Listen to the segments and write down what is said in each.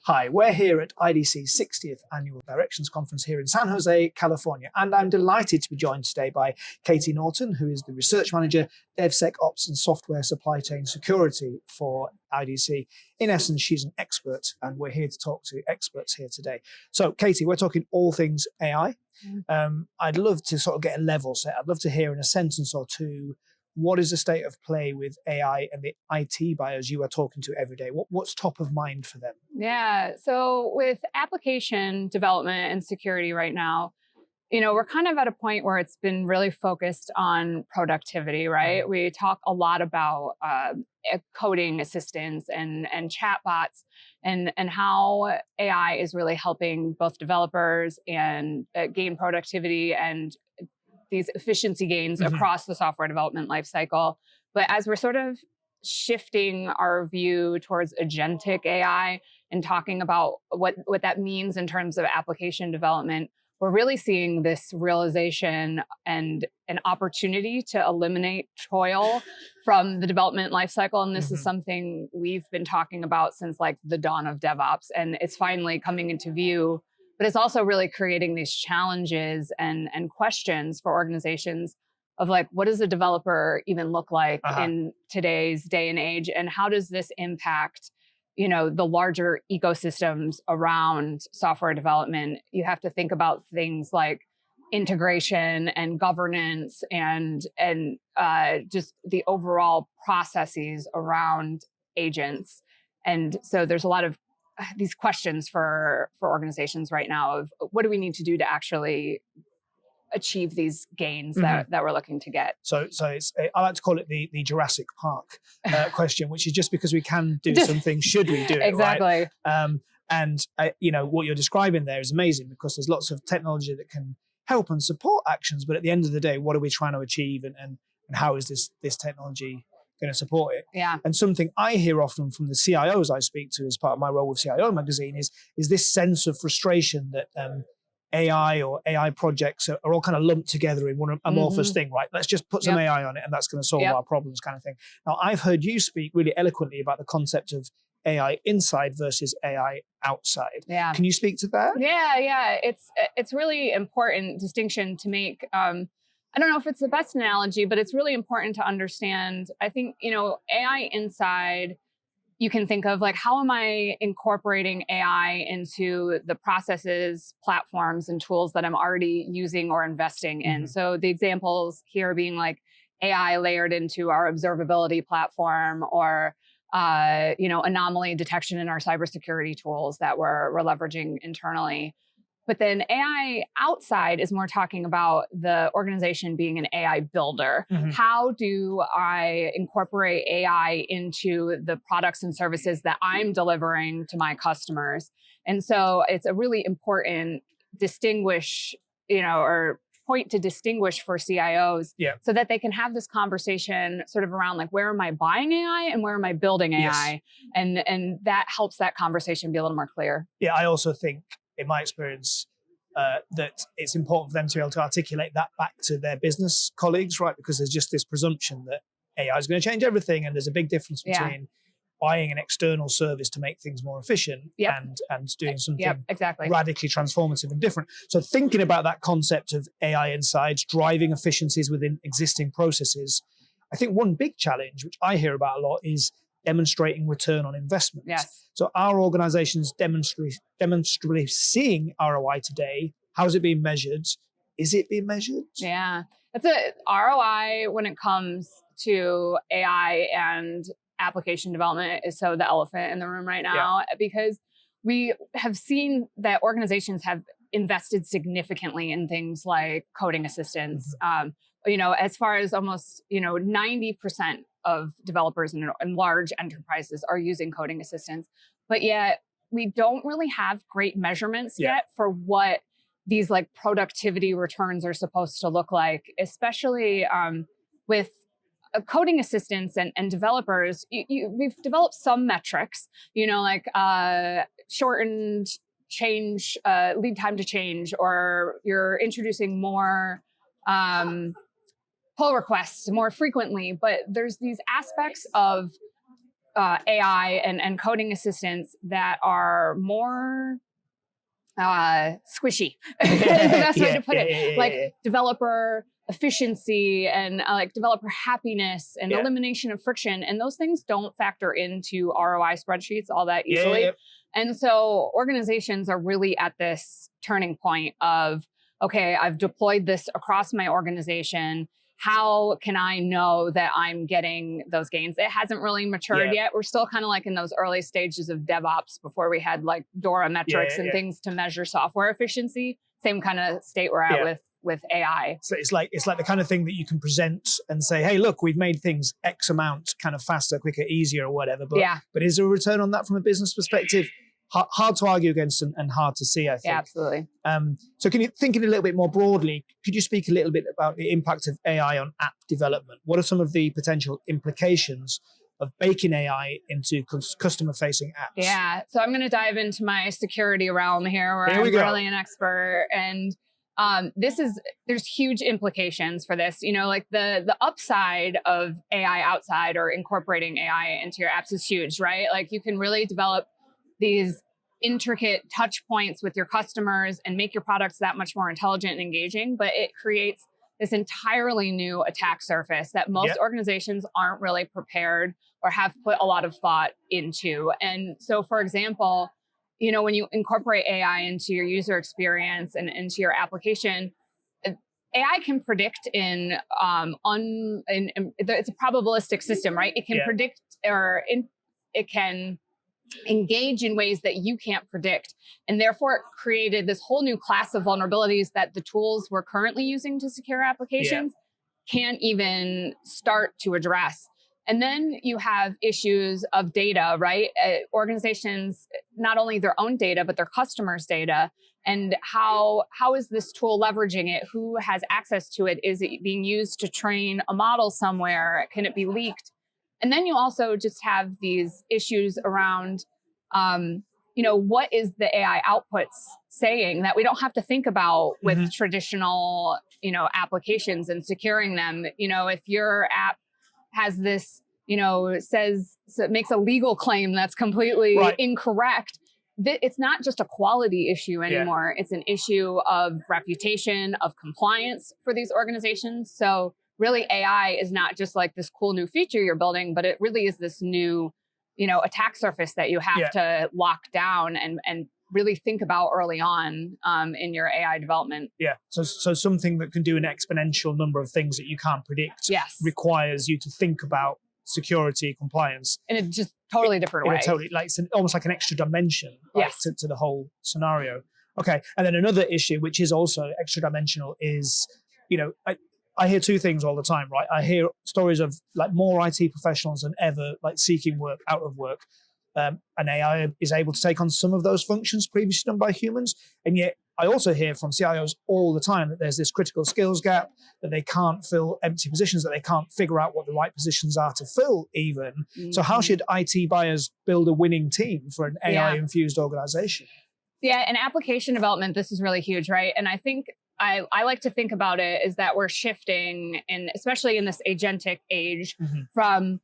Hi, we're here at IDC's 60th Annual Directions Conference here in San Jose, California, and I'm delighted to be joined today by Katie Norton, who is the Research Manager, DevSecOps and Software Supply Chain Security for IDC. In essence, she's an expert, and we're here to talk to experts here today. So, Katie, we're talking all things AI. I'd love to sort of get a level set. I'd love to hear in a sentence or two, what is the state of play with AI and the IT buyers you are talking to every day? What's top of mind for them? Yeah, so with application development and security right now, we're kind of at a point where it's been really focused on productivity, right? We talk a lot about coding assistants and chatbots and how AI is really helping both developers and gain productivity and these efficiency gains across the software development lifecycle. But as we're sort of shifting our view towards agentic AI and talking about what that means in terms of application development, we're really seeing this realization and an opportunity to eliminate toil from the development lifecycle. And this is something we've been talking about since like the dawn of DevOps, and it's finally coming into view. But it's also really creating these challenges and questions for organizations of like, what does a developer even look like in today's day and age? And how does this impact, the larger ecosystems around software development? You have to think about things like integration and governance and just the overall processes around agents. And so there's a lot of these questions for organizations right now of what do we need to do to actually achieve these gains that we're looking to get. So it's, I like to call it the Jurassic Park question, which is just because we can do something, should we do it? Exactly. Right? What you're describing there is amazing because there's lots of technology that can help and support actions, but at the end of the day, what are we trying to achieve and how is this technology going to support it? Yeah. And something I hear often from the CIOs I speak to as part of my role with CIO Magazine is this sense of frustration that AI or AI projects are all kind of lumped together in one amorphous thing, right? Let's just put some AI on it and that's going to solve our problems kind of thing. Now, I've heard you speak really eloquently about the concept of AI inside versus AI outside. Yeah. Can you speak to that? Yeah. It's really important distinction to make. I don't know if it's the best analogy, but it's really important to understand. I think, AI inside, you can think of like, how am I incorporating AI into the processes, platforms, and tools that I'm already using or investing in? So the examples here being like AI layered into our observability platform or, anomaly detection in our cybersecurity tools that we're leveraging internally. But then AI outside is more talking about the organization being an AI builder. How do I incorporate AI into the products and services that I'm delivering to my customers? And so it's a really important point to distinguish for CIOs so that they can have this conversation sort of around like, where am I buying AI and where am I building AI? And that helps that conversation be a little more clear. Yeah, I also think, in my experience, that it's important for them to be able to articulate that back to their business colleagues, right? Because there's just this presumption that AI is going to change everything, and there's a big difference between buying an external service to make things more efficient and doing something radically transformative and different. So thinking about that concept of AI insights, driving efficiencies within existing processes, I think one big challenge, which I hear about a lot, is demonstrating return on investment. Yes. So our organizations demonstrably seeing ROI today. How is it being measured? Is it being measured? Yeah. That's a ROI when it comes to AI and application development is so the elephant in the room right now, because we have seen that organizations have invested significantly in things like coding assistants. As far as almost, 90% of developers in large enterprises are using coding assistants, but yet we don't really have great measurements yet for what these like productivity returns are supposed to look like, especially with coding assistants and developers. We've developed some metrics, like shortened change, lead time to change, or you're introducing more pull requests more frequently. But there's these aspects of AI and coding assistants that are more squishy is the best way to put it. Like developer efficiency and like developer happiness and elimination of friction. And those things don't factor into ROI spreadsheets all that easily. And so organizations are really at this turning point of, okay, I've deployed this across my organization. How can I know that I'm getting those gains? It hasn't really matured yet. We're still kind of like in those early stages of DevOps before we had like DORA metrics and things to measure software efficiency. Same kind of state we're at with AI. So it's like the kind of thing that you can present and say, hey, look, we've made things X amount kind of faster, quicker, easier or whatever. But is there a return on that from a business perspective? Hard to argue against and hard to see, I think. Yeah, absolutely. So can you think a little bit more broadly, could you speak a little bit about the impact of AI on app development? What are some of the potential implications of baking AI into customer-facing apps? Yeah, so I'm going to dive into my security realm here where I'm really an expert. And there's huge implications for this. You know, like the upside of AI outside or incorporating AI into your apps is huge, right? Like you can really develop these intricate touch points with your customers and make your products that much more intelligent and engaging, but it creates this entirely new attack surface that most organizations aren't really prepared or have put a lot of thought into. And so, for example, you know, when you incorporate AI into your user experience and into your application, AI can predict it's a probabilistic system, right? It can predict it can engage in ways that you can't predict. And therefore it created this whole new class of vulnerabilities that the tools we're currently using to secure applications can't even start to address. And then you have issues of data, right? Organizations, not only their own data, but their customers' data. And how is this tool leveraging it? Who has access to it? Is it being used to train a model somewhere? Can it be leaked? And then you also just have these issues around, you know, what is the AI outputs saying that we don't have to think about with traditional, you know, applications and securing them. You know, if your app has this, you know, makes a legal claim that's completely incorrect, it's not just a quality issue anymore. It's an issue of reputation, of compliance for these organizations. So really, AI is not just like this cool new feature you're building, but it really is this new, you know, attack surface that you have to lock down and really think about early on in your AI development. Yeah. So something that can do an exponential number of things that you can't predict requires you to think about security, compliance in a just totally different way. It's almost like an extra dimension to the whole scenario. Okay. And then another issue, which is also extra dimensional, is, you know, I hear two things all the time, right? I hear stories of like more IT professionals than ever, like seeking work out of work. And AI is able to take on some of those functions previously done by humans. And yet I also hear from CIOs all the time that there's this critical skills gap, that they can't fill empty positions, that they can't figure out what the right positions are to fill even. So how should IT buyers build a winning team for an AI-infused organization? Yeah, in application development, this is really huge, right? And I think I like to think about it is that we're shifting, and especially in this agentic age, from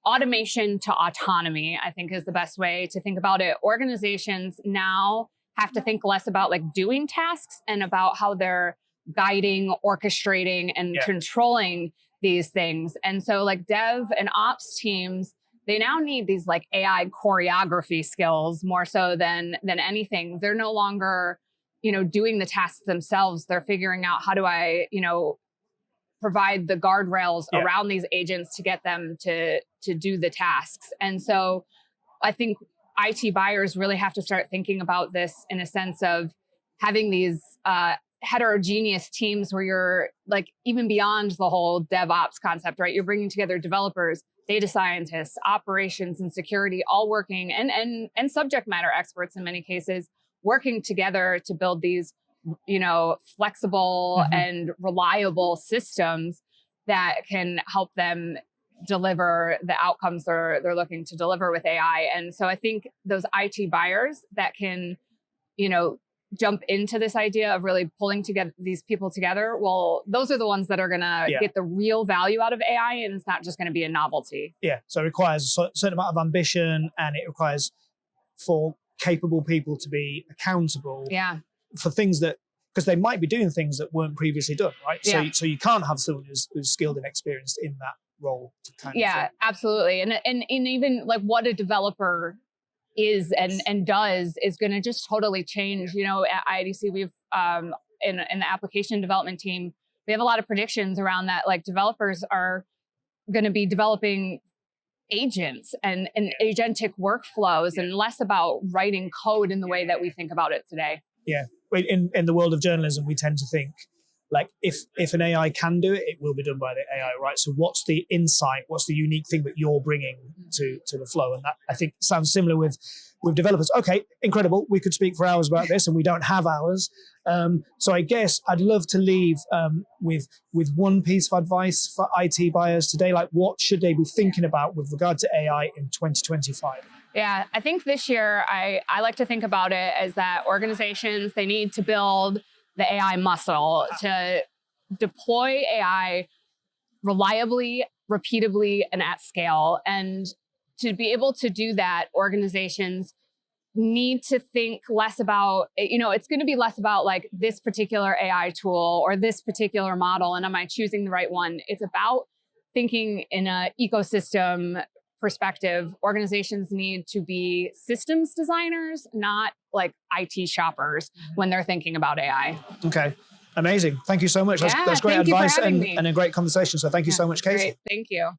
automation to autonomy, I think is the best way to think about it. Organizations now have to think less about like doing tasks and about how they're guiding, orchestrating, and controlling these things. And so like dev and ops teams, they now need these like AI choreography skills more so than anything. They're no longer, you know, doing the tasks themselves. They're figuring out, how do I, you know, provide the guardrails around these agents to get them to do the tasks. And so I think IT buyers really have to start thinking about this in a sense of having these heterogeneous teams where you're like even beyond the whole DevOps concept, right? You're bringing together developers, data scientists, operations and security, all working and subject matter experts in many cases, working together to build these, you know, flexible and reliable systems that can help them deliver the outcomes they're looking to deliver with AI. And so I think those IT buyers that can, you know, jump into this idea of really pulling together these people together, well, those are the ones that are going to get the real value out of AI, and it's not just going to be a novelty. Yeah, so it requires a certain amount of ambition, and it requires for capable people to be accountable for things that, because they might be doing things that weren't previously done, right? Yeah. So you can't have someone who's skilled and experienced in that role to kind of absolutely. And even like what a developer is and does is going to just totally change. You know, at IDC, we've in the application development team, we have a lot of predictions around that. Like developers are going to be developing agents and agentic workflows and less about writing code in the way that we think about it today. Yeah. In the world of journalism, we tend to think like if an AI can do it, it will be done by the AI, right? So what's the insight? What's the unique thing that you're bringing to the flow? And that, I think, sounds similar with developers. Okay, incredible. We could speak for hours about this, and we don't have hours. So I guess I'd love to leave with one piece of advice for IT buyers today. Like, what should they be thinking about with regard to AI in 2025? Yeah, I think this year, I like to think about it as that organizations, they need to build the AI muscle to deploy AI reliably, repeatably, and at scale. And to be able to do that, organizations need to think less about, it's going to be less about like this particular AI tool or this particular model, and am I choosing the right one? It's about thinking in an ecosystem perspective. Organizations need to be systems designers, not like IT shoppers when they're thinking about AI. Okay, amazing. Thank you so much. That's great advice and a great conversation. So thank you so much, Katie. Great. Thank you.